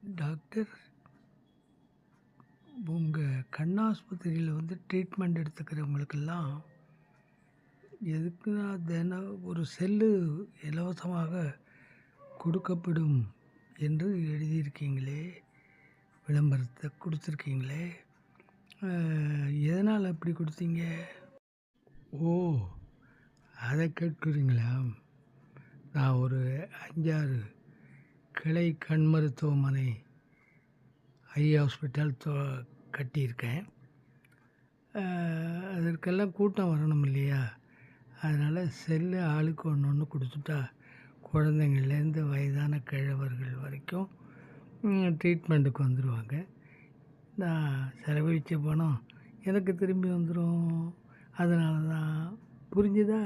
Doctor, உங்கள் கண்ணாஸ்பத்திரியில் treatment எடுத்துக்கிறவங்களுக்கெல்லாம் எதுக்குன்னா தினம் ஒரு செல்லு இலவசமாக கொடுக்கப்படும் என்று எழுதியிருக்கீங்களே, விளம்பரத்தை கொடுத்துருக்கீங்களே, எதனால் அப்படி கொடுத்தீங்க? ஓ, அதை கேட்குறீங்களா? நான் ஒரு 5-6 கிளை கண் மருத்துவமனை ஐ ஹாஸ்பிட்டல் கட்டியிருக்கேன். அதற்கெல்லாம் கூட்டம் வரணும் இல்லையா? அதனால் செல்லு ஆளுக்கு ஒன்று ஒன்று கொடுத்துட்டா குழந்தைங்கள்லேருந்து வயதான கிழவர்கள் வரைக்கும் ட்ரீட்மெண்ட்டுக்கு வந்துடுவாங்க. நான் செலவழித்த பணம் எனக்கு திரும்பி வந்துடும். அதனால தான். புரிஞ்சுதா?